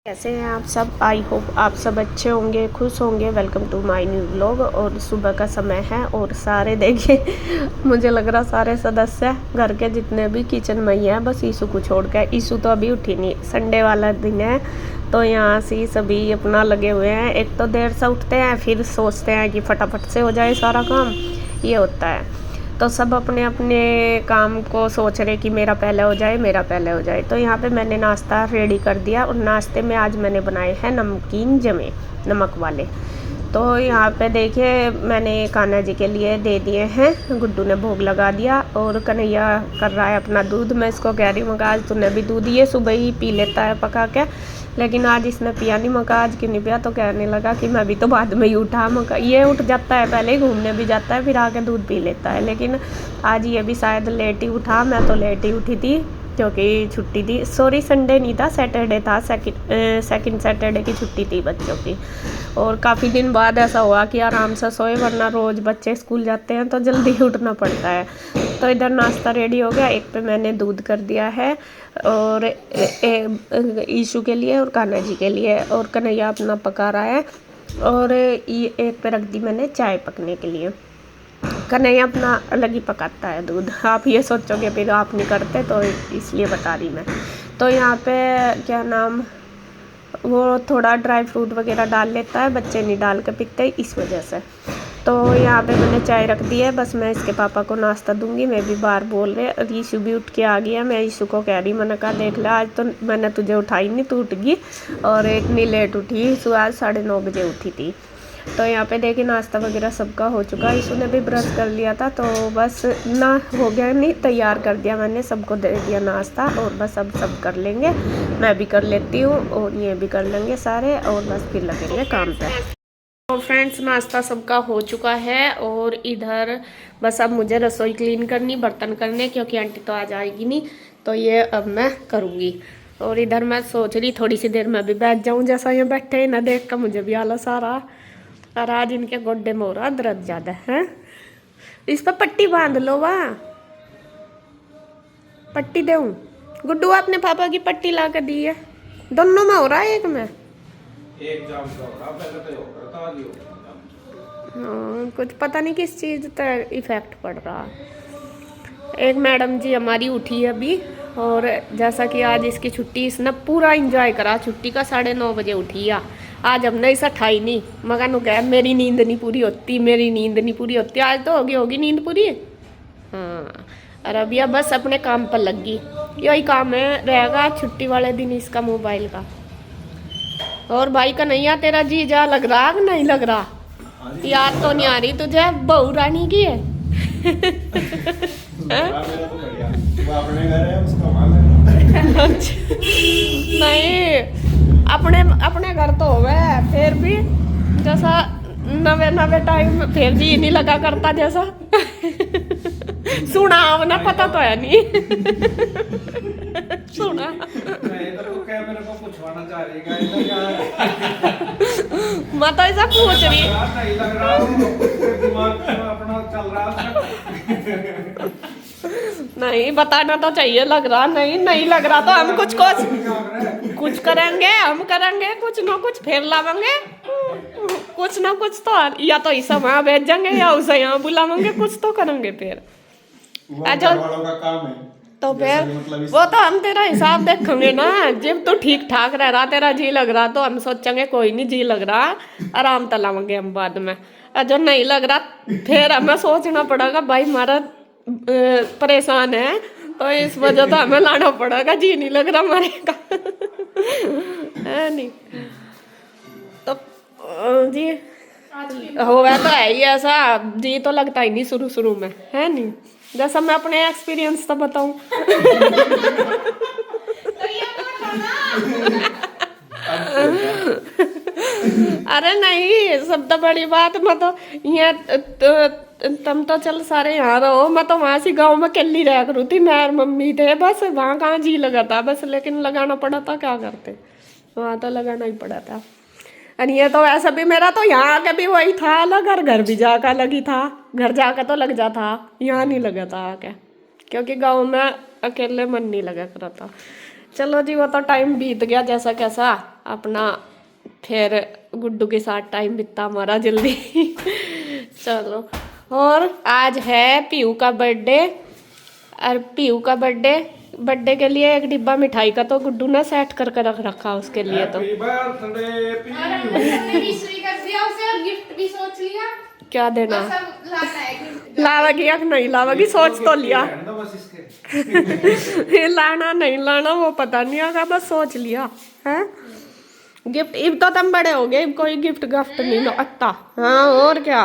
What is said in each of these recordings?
कैसे हैं आप सब। आई होप आप सब अच्छे होंगे, खुश होंगे। Welcome to my new vlog. और सुबह का समय है और सारे देखिए मुझे लग रहा सारे सदस्य घर के जितने भी किचन में ही हैं, बस ईशु को छोड़ कर। ईशु तो अभी उठी नहीं, संडे वाला दिन है तो यहाँ से सभी अपना लगे हुए हैं। एक तो देर से उठते हैं, फिर सोचते हैं कि फटाफट से हो जाए सारा काम, ये होता है। तो सब अपने अपने काम को सोच रहे कि मेरा पहले हो जाए, मेरा पहले हो जाए। तो यहाँ पे मैंने नाश्ता रेडी कर दिया और नाश्ते में आज मैंने बनाए हैं नमकीन जमे, नमक वाले। तो यहाँ पे देखिए मैंने कान्हा जी के लिए दे दिए हैं, गुड्डू ने भोग लगा दिया और कन्हैया कर रहा है अपना दूध। मैं इसको कह रही हूँ आज तूने भी दूध, ये सुबह ही पी लेता है पका के, लेकिन आज इसने पिया नहीं। मका आज क्यों नहीं पिया, तो कहने लगा कि मैं भी तो बाद में ही उठा। मका ये उठ जाता है, पहले ही घूमने भी जाता है, फिर आके दूध पी लेता है। लेकिन आज ये भी शायद लेट ही उठा, मैं तो लेट ही उठी थी क्योंकि छुट्टी थी। सॉरी संडे नहीं था, सैटरडे था, सेकंड सैटरडे की छुट्टी थी बच्चों की। और काफ़ी दिन बाद ऐसा हुआ कि आराम से सोए, वरना रोज़ बच्चे स्कूल जाते हैं तो जल्दी उठना पड़ता है। तो इधर नाश्ता रेडी हो गया। एक पे मैंने दूध कर दिया है और ईशु के लिए और कान्हा जी के लिए, और कन्हैया अपना पका रहा है। और ये एक पे रख दी मैंने चाय पकने के लिए। कन्हैया अपना अलग ही पकाता है दूध। आप ये सोचोगे फिर आप नहीं करते, तो इसलिए बता रही मैं। तो यहाँ पे क्या नाम, वो थोड़ा ड्राई फ्रूट वगैरह डाल लेता है, बच्चे नहीं डाल के पीते इस वजह से। तो यहाँ पे मैंने चाय रख दी है, बस मैं इसके पापा को नाश्ता दूंगी। मैं भी बाहर बोल रहे, और ईशु भी उठ के आ गया। मैं ईशु को कह रही, मैंने कहा देख ले आज तो मैंने तुझे उठाई नहीं, तू उठ गई। और इतनी लेट उठी, ईशु आज 9:30 बजे उठी थी। तो यहाँ पे देखिए नाश्ता वगैरह सबका हो चुका। ईशु ने भी ब्रश कर लिया था, तो बस ना हो गया नहीं, तैयार कर दिया मैंने, सबको दे दिया नाश्ता। और बस अब सब कर लेंगे, मैं भी कर लेती हूँ और ये भी कर लेंगे सारे, और बस फिर लगेंगे काम पे। तो फ्रेंड्स नाश्ता सबका हो चुका है और इधर बस अब मुझे रसोई क्लीन करनी, बर्तन करने, क्योंकि आंटी तो आज आएगी नहीं, तो ये अब मैं करूँगी। और इधर मैं सोच रही थोड़ी सी देर में भी बैठ जाऊँ, जैसा ये बैठे ना देख कर मुझे भी आलस आ रहा। और आज इनके गोड्डे में हो रहा दर्द ज़्यादा है। इस पर पट्टी बांध लो, वाह पट्टी दूँ। गुड्डू अपने पापा की पट्टी ला कर दी है, दोनों में हो रहा है, एक में एक जाम का हो रहा, पहले तो करता आज हो। कुछ पता नहीं किस चीज़ पर इफेक्ट पड़ रहा। एक मैडम जी हमारी उठी है अभी, और जैसा कि आज इसकी छुट्टी, इसने पूरा एंजॉय करा छुट्टी का। 9:30 बजे उठी है आज, हमने इसे ठाई नहीं, मगर नु कह मेरी नींद नहीं पूरी होती, मेरी नींद नहीं पूरी होती। आज तो होगी नींद पूरी। हाँ, और अभी बस अपने काम पर लग गई। यही काम है रहेगा छुट्टी वाले दिन इसका, मोबाइल का। और भाई का नहीं, तेरा जी जा लग रहा कि नहीं लग रहा? याद तो नहीं आ रही तुझे बहू रानी की है? नहीं, अपने घर तो हो गए, फिर भी जैसा नवे नवे टाइम फिर जी नहीं लगा करता जैसा। सुना ना, पता तो है नहीं। सुना मेरे को पूछवाना चाह रही मैं तो ऐसा पूछ रही, नहीं लग रहा, दिमाग अपना चल रहा। नहीं बताना तो चाहिए, लग रहा नहीं लग रहा तो हम कुछ करेंगे, हम करेंगे कुछ ना कुछ, फिर लावेंगे कुछ ना कुछ तो, या तो ऐसा वहाँ भेजेंगे या उसे यहाँ बुलावेंगे, कुछ तो करेंगे फिर। अच्छा का काम है तो फिर वो तो हम तेरा हिसाब देखेंगे ना। जब तो ठीक ठाक रह रहा, तेरा जी लग रहा, तो हम सोचेंगे कोई नहीं जी लग रहा, आराम तलावेंगे हम बाद में। और जो नहीं लग रहा फिर हमें सोचना पड़ेगा, भाई हमारा परेशान है तो इस वजह तो हमें लाना पड़ेगा, जी नहीं लग रहा हमारे का। है नहीं तो जी हो गया तो है ही ऐसा, जी तो लगता ही नहीं शुरू में, है नहीं। जैसा मैं अपने एक्सपीरियंस तो बताऊं। अरे नहीं, सब तो बड़ी बात, मैं तो यहाँ तुम तो चल सारे यहाँ रहो, मैं तो वहाँ से गांव में अकेली रह करूँ थी, मैं और मम्मी थे बस। वहाँ कहाँ जी लगा था बस, लेकिन लगाना पड़ा था, क्या करते, वहाँ तो लगाना ही पड़ा था। और ये तो वैसे भी मेरा तो यहाँ आके भी वही था अलग, और घर भी जाकर लगी था, घर जाकर तो लग जाता, यहाँ नहीं लगा था आके, क्योंकि गाँव में अकेले मन नहीं लगा करा था। चलो जी वो तो टाइम बीत गया जैसा कैसा। अपना फिर गुड्डू के साथ टाइम बिता हमारा जल्दी। चलो, और आज है पीयू का बर्थडे, और पीयू का बर्थडे के लिए एक डिब्बा मिठाई का तो गुड्डू ने सेट करके रख रखा उसके लिए तो। गिफ्ट भी सोच लिया क्या देना, लाना है लावागी या नहीं लावागी, सोच तो लिया। लाना नहीं लाना वो पता नहीं होगा, बस सोच लिया है। गिफ्ट इब तो तुम बड़े हो गए, इब कोई गिफ्ट गिफ्ट नहीं लो अत्ता। हाँ और क्या,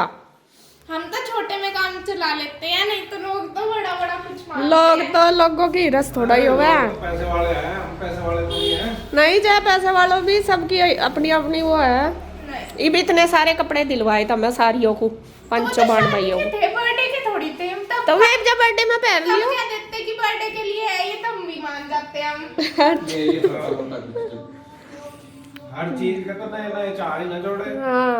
हम तो छोटे में काम चला लेते हैं, नहीं तो लोग तो बड़ा बड़ा कुछ मांगते लोग हैं। तो लोगों की रस थोड़ा ही होगा। पैसे वाले हैं, हम पैसे वाले नहीं हैं। नहीं चाहे पैसे वालों भी सबकी अपनी अपनी वो है। नहीं। इब इतने सारे कपड़े दिलवाए था मैं सारियों को, पंचों बाण भाइयों को। बर्थडे के थोड़ी थे हम तब। तो वह जब बर्थडे में पहन तब लियो। क्या देते कि बर्थडे के लिए है ये, तब भी मान जाते हैं हम। ये खराब होता है। हर चीज का तो नए नए चाह ही न जोड़े। हाँ,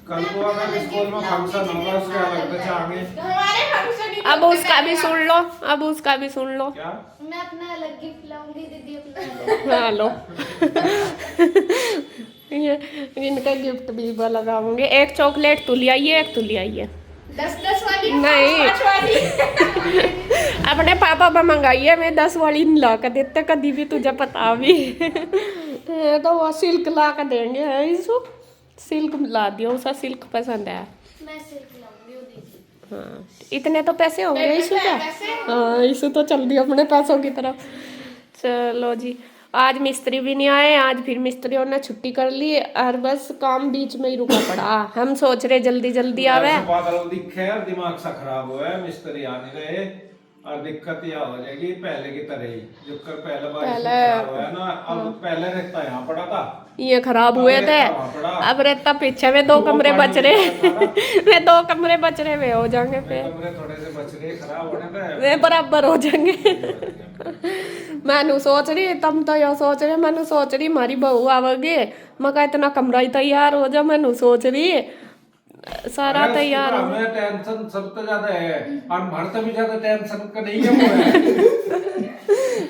कल को अगर स्कूल में फंक्शन होगा उसके अलग से चाहेंगे। हमारे फंक्शन ही अब उसका भी सुन लो, अब उसका भी सुन लो। क्या? मैं अपना अलग गिफ्ट लाऊंगी, दीदी अपना हाँ लो। ये इनका गिफ्ट भी लगाऊंगे। एक चॉकलेट तू ले आइए, एक तू ले आइए। 10-10 वाली नहीं। 5 वाली। अपने पापा पर मंगाइए, मैं 10 वाली नहीं ला कर देते कभी भी, तुझे पता भी। तो वो सिल्क ला कर देंगे, है इसको सिल्क ला दियो, उसे सिल्क पसंद है। मैं सिल्क लाऊंगी वो दीदी। हाँ, इतने तो पैसे होंगे मेरे इसु पे का। पैसे। हाँ, इसु तो चल दिया अपने पैसों की तरफ। चलो जी, आज मिस्त्री भी नहीं आए, आज फिर मिस्त्रियों ने छुट्टी कर ली और बस काम बीच में ही रुका पड़ा। हम सोच रहे जल्दी जल्दी आवे। बादल दिखे और दिमाग सा खराब हुआ है, मिस्त्री आ नहीं रहे और दिक्कत यह हो जाएगी पहले की तरह ही, जो कर पहले बार खराब हुआ है ना। अब पहले रहता यहाँ पड़ा था, ये खराब हुए थे, अब रहता पीछे में 2 कमरे बच रहे। वे 2 कमरे बच रहे, वे हो जाएंगे पे कमरे थोड़े से बच रहे, खराब होने पे वे बराबर हो जाएंगे। मैनू सोच रही, तुम तो यो सोच रहे, मैनू सोच रही हमारी बहू आवेगी, मैं कहा इतना कमरा ही तैयार हो जा। मैनू सोच रही सारा तैयार हो। हमें टेंशन सबसे ज्यादा है और हमारे भी ज्यादा टेंशन का नहीं है।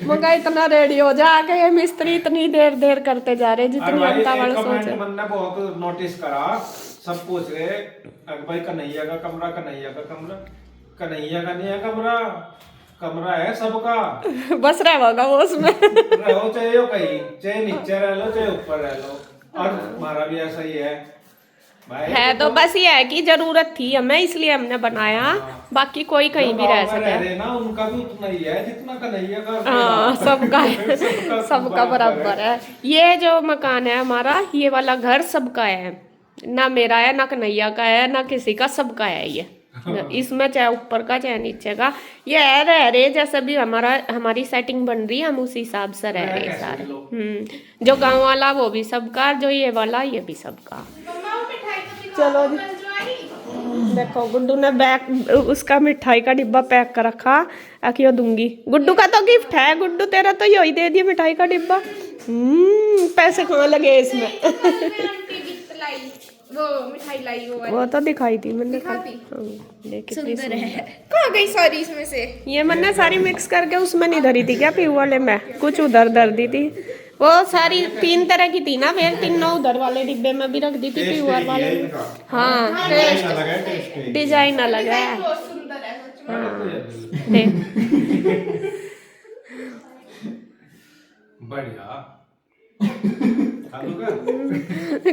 मैं कहा इतना रेडी हो जा के, ये मिस्त्री इतनी देर करते जा रहे जितनी अंता वाले सोच। मैंने बहुत नोटिस करा, सब पूछ रहे अरे भाई कन्हैया का कमरा, कन्हैया का कमरा, कन्हैया का नहीं है कमरा, कमरा है सबका। बस रहेगा वो उसमें। रहो चाहे कहीं, चाहे नीचे रह लो चाहे ऊपर रह लो, और हमारा भी ऐसा ही है भाई। है तो बस ये है कि जरूरत थी हमें, इसलिए हमने बनाया, बाकी कोई कहीं भी रह सके। ना उनका भी उतना ही है जितना कन्हैया का। हाँ, सबका है, सबका बराबर है। ये जो मकान है हमारा, ये वाला घर सबका है, ना मेरा है, ना कन्हैया का है, ना किसी का, सबका है ये। इसमें चाहे ऊपर का चाहे नीचे का, ये है रह रहे जैसे भी हमारी सेटिंग बन रही है, हम उस हिसाब से रह रहे सारे। जो गांव वाला वो भी सबका, जो ये वाला ये भी सबका। चलो जी, देखो गुड्डू ने बैग उसका मिठाई का डिब्बा पैक कर रखा, क्यों दूंगी। गुड्डू का तो गिफ्ट है, गुड्डू तेरा तो यही दे दिया मिठाई का डिब्बा। पैसे कहाँ लगे इसमें। वो मिठाई लाई वो वाली। वो तो दिखाई थी मैंने, सुंदर है। कहाँ गई सारी इसमें से? ये मैंने सारी मिक्स करके उसमें नहीं धरी थी क्या, पीयू वाले में कुछ उधर धर दी थी। वो सारी 3 तरह की थी ना, फिर 3 उधर वाले डिब्बे में भी रख दी थी पीयू वाले में। हाँ, डिजाइन अलग है। बहुत सुंदर है सच में। हाँ, देख बढ़िया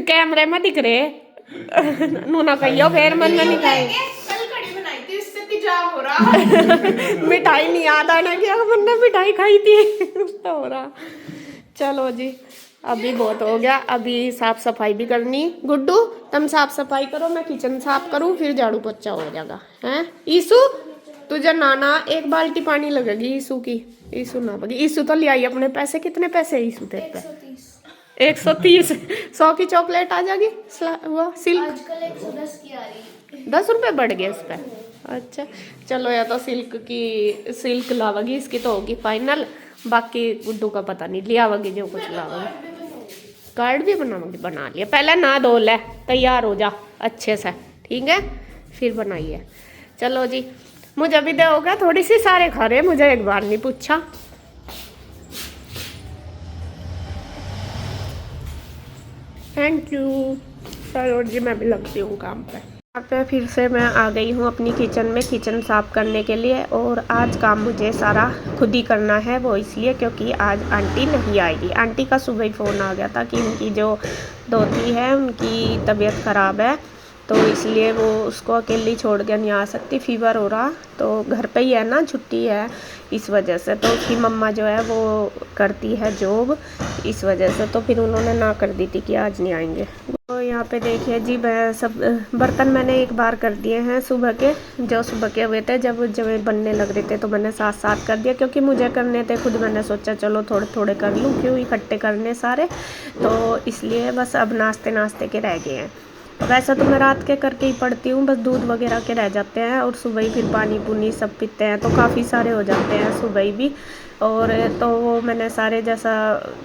कैमरे में दिख रहे। नूना कहियो फिर मन में नहीं खाई। कल कड़ी बनाई थी, इससे तेजाब हो रहा। मिठाई नहीं याद आना कि मैंने मिठाई खाई थी। तो हो रहा। चलो जी, अभी बहुत हो गया, अभी साफ सफाई भी करनी। गुड्डू तुम साफ सफाई करो, मैं किचन साफ करूँ, फिर झाड़ू पोछा हो जाएगा। हैं ईसु, तुझे नाना 1 बाल्टी पानी लगेगी ईसु की। ईसु ना बगी, ईसु तो ले आई अपने पैसे। कितने पैसे ईसु तेरे पे? 130। 100 की चॉकलेट आ जाएगी। वो सिल्क आजकल 110 की आ रही है। 10 रुपए बढ़ गए इस पर। अच्छा चलो, या तो सिल्क लावागी, इसकी तो होगी फाइनल। बाकी गुड्डू का पता नहीं, ले आवागी जो कुछ लावागी। कार्ड भी बनाऊंगी, बना लिया। पहले ना धो ले, तैयार हो जा अच्छे से, ठीक है, फिर बनाइए। चलो जी, मुझे भी दोगे थोड़ी सी? सारे खा रहे, मुझे एक बार नहीं पूछा। Thank you. चलो जी मैं भी लगती हूँ काम पे। यहाँ पे फिर से मैं आ गई हूँ अपनी किचन में, किचन साफ़ करने के लिए। और आज काम मुझे सारा खुद ही करना है, वो इसलिए क्योंकि आज आंटी नहीं आएगी। आंटी का सुबह ही फ़ोन आ गया था कि उनकी जो दोती है उनकी तबीयत ख़राब है, तो इसलिए वो उसको अकेली छोड़ के नहीं आ सकती, फीवर हो रहा, तो घर पे ही है ना, छुट्टी है इस वजह से। तो उसकी मम्मा जो है वो करती है जॉब, इस वजह से तो फिर उन्होंने ना कर दी थी कि आज नहीं आएंगे। तो यहाँ पे देखिए जी, मैं सब बर्तन मैंने एक बार कर दिए हैं सुबह के, जो सुबह के हुए थे, जब बनने लग रहे थे तो मैंने साथ साथ कर दिया, क्योंकि मुझे करने थे खुद। मैंने सोचा चलो थोड़े थोड़े कर लूँ, क्यों इकट्ठे करने सारे, तो इसलिए बस अब नाश्ते नाश्ते के रह गए हैं। वैसे तो मैं रात के करके ही पड़ती हूँ, बस दूध वगैरह के रह जाते हैं, और सुबह ही फिर पानी पुनी सब पीते हैं, तो काफ़ी सारे हो जाते हैं सुबह ही भी। और तो वो मैंने सारे, जैसा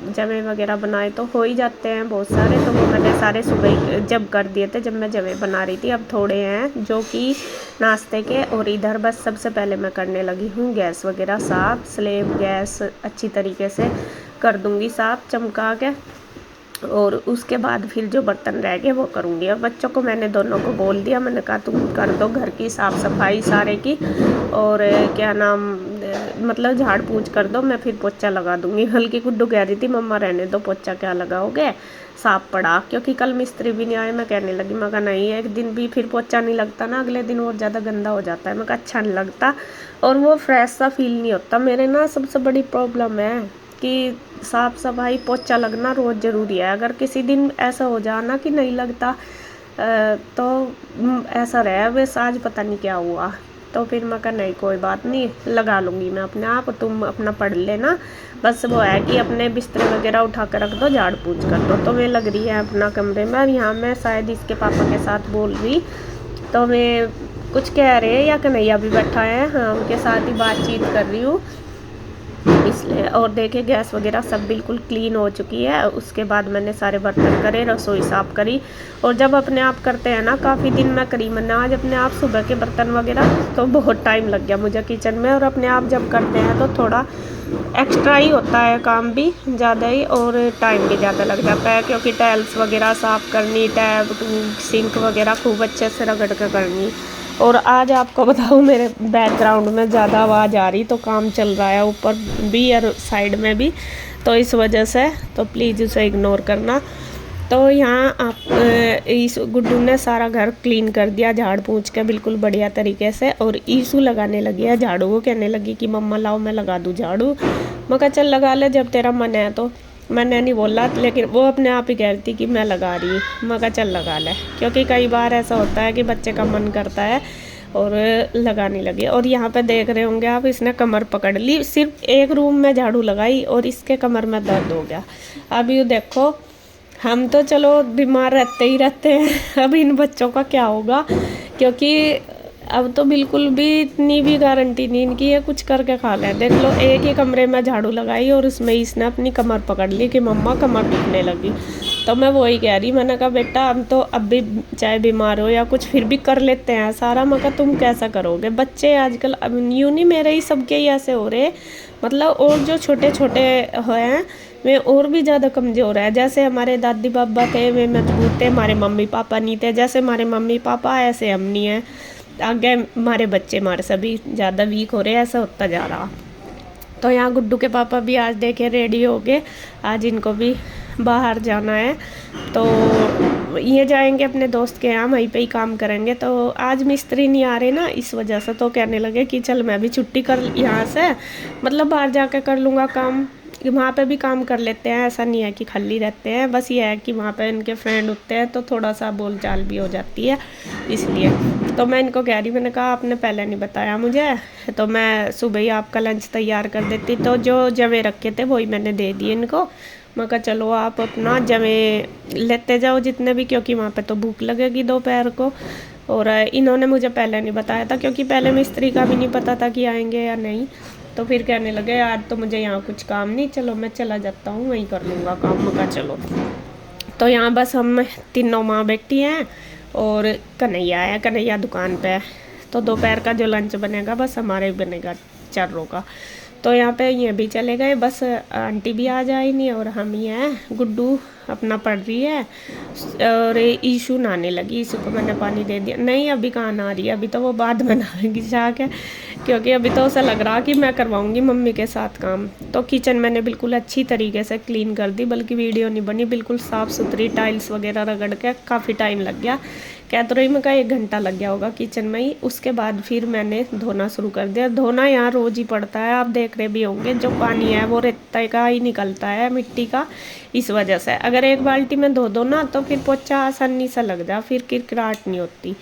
जवे वगैरह बनाए तो हो ही जाते हैं बहुत सारे, तो वो मैंने सारे सुबह ही जब कर दिए थे, जब मैं जवे बना रही थी। अब थोड़े हैं जो कि नाश्ते के। और इधर बस सबसे पहले मैं करने लगी हूँ गैस वगैरह साफ़, स्लेब गैस अच्छी तरीके से कर दूँगी साफ़ चमका के, और उसके बाद फिर जो बर्तन रह गए वो करूँगी। और बच्चों को मैंने दोनों को बोल दिया, मैंने कहा तुम कर दो घर की साफ़ सफाई सारे की, और क्या नाम मतलब झाड़ पूछ कर दो, मैं फिर पोछा लगा दूँगी। हल्की गुड्डू कह रही थी मम्मा रहने दो, पोछा क्या लगाओगे, साफ पड़ा, क्योंकि कल मिस्त्री भी नहीं आए। मैं कहने लगी, मैं कहा नहीं, एक दिन भी फिर पोछा नहीं लगता ना, अगले दिन और ज़्यादा गंदा हो जाता है। मैं कहा अच्छा नहीं लगता, और वो फ्रेश सा फील नहीं होता। मेरे ना सबसे बड़ी प्रॉब्लम है कि साफ़ सफाई पोछा लगना रोज़ ज़रूरी है। अगर किसी दिन ऐसा हो जाना कि नहीं लगता तो ऐसा रहे बस आज पता नहीं क्या हुआ, तो फिर मैं कहा नहीं कोई बात नहीं, लगा लूँगी मैं अपने आप, तुम अपना पढ़ लेना। बस वो है कि अपने बिस्तर वगैरह उठा कर रख दो, झाड़ पूछ कर दो। तो मैं लग रही है अपना कमरे में, और यहाँ मैं शायद इसके पापा के साथ बोल रही, तो मैं कुछ कह रहे हैं, या कन्हैया भी बैठा है, हाँ उनके साथ ही बातचीत कर रही हूँ इसलिए। और देखे गैस वगैरह सब बिल्कुल क्लीन हो चुकी है। उसके बाद मैंने सारे बर्तन करे, रसोई साफ़ करी। और जब अपने आप करते हैं ना, काफ़ी दिन मैं करी, मैंने आज अपने आप सुबह के बर्तन वगैरह, तो बहुत टाइम लग गया मुझे किचन में। और अपने आप जब करते हैं तो थोड़ा एक्स्ट्रा ही होता है काम भी ज़्यादा ही, और टाइम भी ज़्यादा लग जाता है, क्योंकि टाइल्स वगैरह साफ़ करनी, टैब सिंक वगैरह खूब अच्छे से रगड़ कर करनी। और आज आपको बताऊँ, मेरे बैकग्राउंड में ज़्यादा आवाज़ आ रही, तो काम चल रहा है ऊपर भी और साइड में भी, तो इस वजह से तो प्लीज़ उसे इग्नोर करना। तो यहाँ आप इस गुड्डू ने सारा घर क्लीन कर दिया झाड़ पूछ के बिल्कुल बढ़िया तरीके से। और ईसू लगाने लगी है झाड़ू, वो कहने लगी कि मम्मा लाओ मैं लगा दूँ झाड़ू। मैं कहा चल लगा ले जब तेरा मन है, तो मैंने नहीं बोला, लेकिन वो अपने आप ही कह रही थी कि मैं लगा रही हूँ। मैं कहा चल लगा ले, क्योंकि कई बार ऐसा होता है कि बच्चे का मन करता है और लगाने लगे। और यहाँ पे देख रहे होंगे आप, इसने कमर पकड़ ली, सिर्फ एक रूम में झाड़ू लगाई और इसके कमर में दर्द हो गया। अब ये देखो, हम तो चलो बीमार रहते ही रहते हैं, अब इन बच्चों का क्या होगा, क्योंकि अब तो बिल्कुल भी इतनी भी गारंटी नहीं इनकी है, कुछ करके खा लें। देख लो, एक ही कमरे में झाड़ू लगाई और उसमें इसने अपनी कमर पकड़ ली कि मम्मा कमर दुखने लगी। तो मैं वही कह रही, मैंने कहा बेटा हम तो अब भी चाहे बीमार हो या कुछ फिर भी कर लेते हैं सारा। मैं कहा तुम कैसा करोगे, बच्चे आजकल अब यूँ नहीं, मेरे ही सबके ही ऐसे हो रहे, मतलब और जो छोटे छोटे हैं वे और भी ज़्यादा कमज़ोर है। जैसे हमारे दादी बाबा थे वे मजबूत थे, हमारे मम्मी पापा नहीं थे, जैसे हमारे मम्मी पापा ऐसे हम नहीं हैं, आगे हमारे बच्चे हमारे सभी ज़्यादा वीक हो रहे हैं, ऐसा होता जा रहा। तो यहाँ गुड्डू के पापा भी आज देखे रेडी हो गए, आज इनको भी बाहर जाना है, तो ये जाएंगे अपने दोस्त के यहाँ, वहीं पे ही काम करेंगे। तो आज मिस्त्री नहीं आ रहे ना, इस वजह से तो कहने लगे कि चल मैं भी छुट्टी कर यहाँ से, मतलब बाहर जाकर कर लूँगा काम, वहाँ पे भी काम कर लेते हैं, ऐसा नहीं है कि खाली रहते हैं। बस ये है कि वहाँ पे इनके फ्रेंड होते हैं तो थोड़ा सा बोलचाल भी हो जाती है, इसलिए। तो मैं इनको कह रही, मैंने कहा आपने पहले नहीं बताया मुझे, तो मैं सुबह ही आपका लंच तैयार कर देती। तो जो जवे रखे थे वही मैंने दे दिए इनको। मैं कहा चलो आप अपना जवे लेते जाओ जितने भी, क्योंकि वहाँ पे तो भूख लगेगी दोपहर को। और इन्होंने मुझे पहले नहीं बताया था, क्योंकि पहले मिस्त्री का भी नहीं पता था कि आएंगे या नहीं। तो फिर कहने लगे यार तो मुझे यहाँ कुछ काम नहीं, चलो मैं चला जाता हूँ, वहीं कर लूँगा काम। मैं कहा चलो। तो यहाँ बस हम तीनों माँ बेटी हैं और कन्हैया है, कन्हैया दुकान पे है। तो दोपहर का जो लंच बनेगा बस हमारे भी बनेगा चारों का। तो यहाँ पे ये भी चले गए, बस आंटी भी आ जाए नहीं और हम ही हैं। गुड्डू अपना पढ़ रही है और ईशू नहाने लगी। ईशू को मैंने पानी दे दिया। नहीं अभी कहाँ नहा रही है, अभी तो वो बाद में नहाएगी शाक है, क्योंकि अभी तो उसे लग रहा कि मैं करवाऊँगी मम्मी के साथ काम। तो किचन मैंने बिल्कुल अच्छी तरीके से क्लीन कर दी, बल्कि वीडियो नहीं बनी, बिल्कुल साफ़ सुथरी, टाइल्स वगैरह रगड़ के काफ़ी टाइम लग गया। कह तो रही मैं का 1 घंटा लग गया होगा किचन में ही। उसके बाद फिर मैंने धोना शुरू कर दिया। धोना यहाँ रोज़ ही पड़ता है, आप देख रहे भी होंगे, जो पानी है वो रेत का ही निकलता है, मिट्टी का। इस वजह से अगर 1 बाल्टी में धो दो ना तो फिर पोछा आसानी से लग जा, फिर किरकिराहट नहीं होती।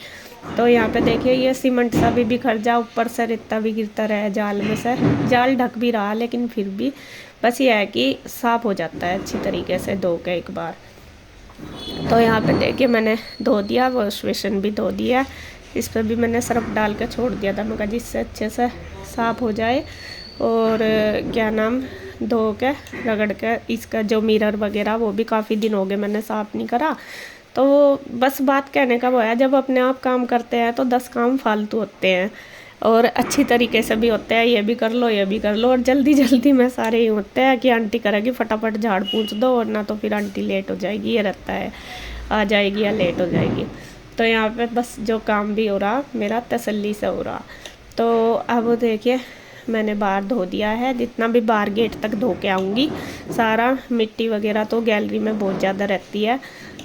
तो यहाँ पे देखिए ये सीमेंट सा भी बिखर जा, ऊपर से रेता भी गिरता रहे जाल में से। जाल ढक भी रहा लेकिन फिर भी बस ये है कि साफ़ हो जाता है अच्छी तरीके से धो के एक बार। तो यहाँ पे देखिए मैंने धो दिया, वॉश बेसिन भी धो दिया। इस पर भी मैंने सर्फ डाल के छोड़ दिया था, मैं कहा जिससे अच्छे से साफ़ हो जाए। और क्या नाम धो के रगड़ के इसका जो मिरर वगैरह वो भी काफ़ी दिन हो गए मैंने साफ़ नहीं करा। तो बस बात कहने का वो है, जब अपने आप काम करते हैं तो 10 काम फालतू होते हैं और अच्छी तरीके से भी होते हैं। ये भी कर लो, ये भी कर लो, और जल्दी जल्दी में सारे ही होते हैं कि आंटी करेगी फटाफट झाड़ पोंछ दो, और ना तो फिर आंटी लेट हो जाएगी, ये रहता है, आ जाएगी या लेट हो जाएगी। तो यहाँ पे बस जो काम भी हो रहा मेरा तसल्ली से हो रहा। तो अब देखिए मैंने बाहर धो दिया है, जितना भी बाहर गेट तक धो के आऊँगी सारा। मिट्टी वगैरह तो गैलरी में बहुत ज़्यादा रहती है,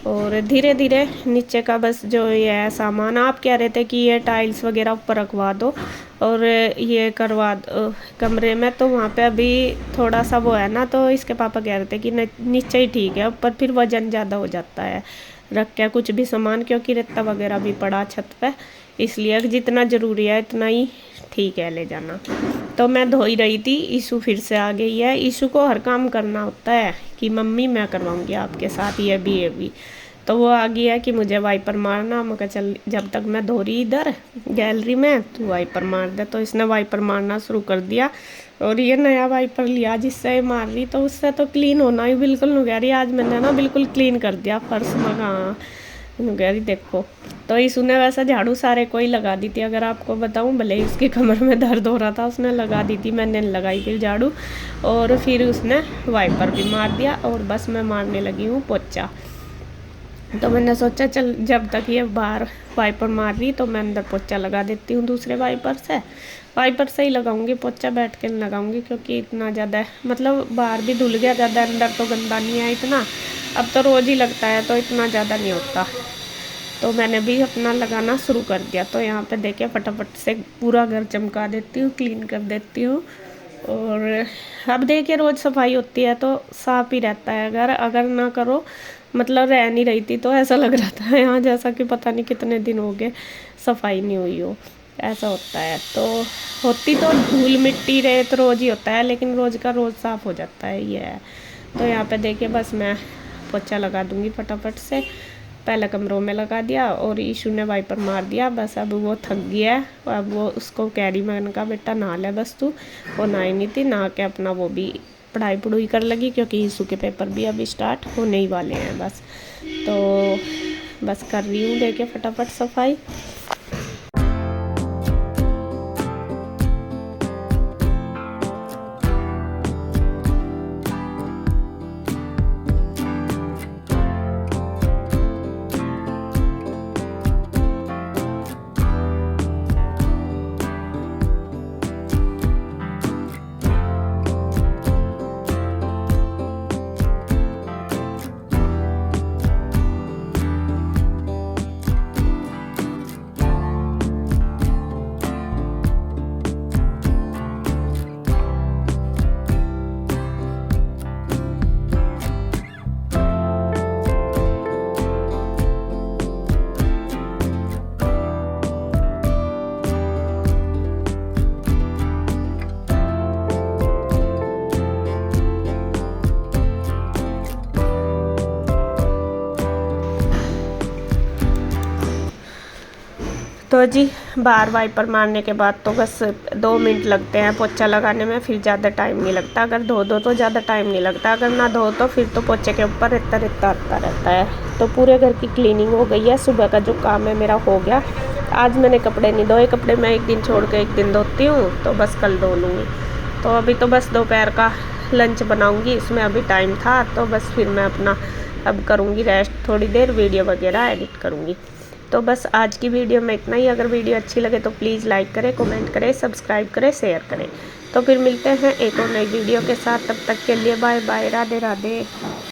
और धीरे धीरे नीचे का बस जो ये है सामान, आप कह रहे थे कि ये टाइल्स वगैरह ऊपर रखवा दो और ये करवा दो कमरे में, तो वहाँ पे अभी थोड़ा सा वो है ना, तो इसके पापा कह रहे थे कि नीचे ही ठीक है, ऊपर फिर वजन ज़्यादा हो जाता है रख के कुछ भी सामान, क्योंकि रेता वगैरह भी पड़ा छत पे, इसलिए जितना ज़रूरी है इतना ही ठीक है ले जाना। तो मैं धो ही रही थी, ईशू फिर से आ गई है। ईशू को हर काम करना होता है कि मम्मी मैं करवाऊँगी आपके साथ ये भी। तो वो आ गई है कि मुझे वाइपर मारना। मैं कहा चल जब तक मैं धो रही इधर गैलरी में तू वाइपर मार दे। तो इसने वाइपर मारना शुरू कर दिया, और ये नया वाइपर लिया जिससे मार रही, तो उससे तो क्लीन होना ही बिल्कुल नहीं कह रही। आज मैंने ना बिल्कुल क्लीन कर दिया फर्श में, हाँ कह रही देखो। तो इसने वैसा झाड़ू सारे को ही लगा दी थी, अगर आपको बताऊं, भले ही उसकी कमर में दर्द हो रहा था उसने लगा दी थी, मैंने लगाई फिर झाड़ू, और फिर उसने वाइपर भी मार दिया, और बस मैं मारने लगी हूँ पोछा। तो मैंने सोचा चल जब तक ये बाहर वाइपर मार रही तो मैं अंदर पोछा लगा देती हूँ दूसरे वाइपर से ही लगाऊंगी पोछा, बैठ के नहीं लगाऊंगी, क्योंकि इतना ज़्यादा मतलब बाहर भी धुल गया ज़्यादा, अंदर तो गंदा नहीं है इतना, अब तो रोज़ ही लगता है तो इतना ज़्यादा नहीं होता। तो मैंने भी अपना लगाना शुरू कर दिया। तो यहाँ पे देखिए फटाफट से पूरा घर चमका देती हूँ, क्लीन कर देती हूँ। और अब देखिए रोज़ सफाई होती है तो साफ़ ही रहता है घर, अगर ना करो मतलब रह नहीं रही थी तो ऐसा लग रहा था यहाँ जैसा कि पता नहीं कितने दिन हो गए सफाई नहीं हुई हो, ऐसा होता है। तो होती तो धूल मिट्टी रेत रोज़ ही होता है, लेकिन रोज़ का रोज़ साफ़ हो जाता है ये है। तो यहाँ पे देखिए बस मैं पोछा लगा दूँगी फटाफट से, पहले कमरों में लगा दिया और ईशू ने वाइपर मार दिया। बस अब वो थक गया है, अब वो उसको कैरी मैंने कहा बेटा नहा ले बस तू, वो नहाई नहीं थी, नहा के अपना वो भी पढ़ाई कर लगी, क्योंकि ईशू के पेपर भी अभी स्टार्ट होने ही वाले हैं बस। तो बस कर रही हूँ देखिए फटाफट सफाई। तो जी बार वाइपर मारने के बाद तो बस 2 मिनट लगते हैं पोछा लगाने में, फिर ज़्यादा टाइम नहीं लगता। अगर धो दो तो ज़्यादा टाइम नहीं लगता, अगर ना धो तो फिर तो पोछे के ऊपर रेता आता रहता है। तो पूरे घर की क्लीनिंग हो गई है, सुबह का जो काम है मेरा हो गया। आज मैंने कपड़े नहीं धोए, कपड़े मैं एक दिन छोड़ के एक दिन धोती हूँ, तो बस कल धो लूँगी। तो अभी तो बस दोपहर का लंच बनाऊँगी, इसमें अभी टाइम था तो बस फिर मैं अपना अब करूँगी रेस्ट थोड़ी देर, वीडियो वगैरह एडिट करूँगी। तो बस आज की वीडियो में इतना ही। अगर वीडियो अच्छी लगे तो प्लीज़ लाइक करें, कमेंट करें, सब्सक्राइब करें, शेयर करें। तो फिर मिलते हैं एक और नई वीडियो के साथ। तब तक के लिए बाय बाय, राधे राधे।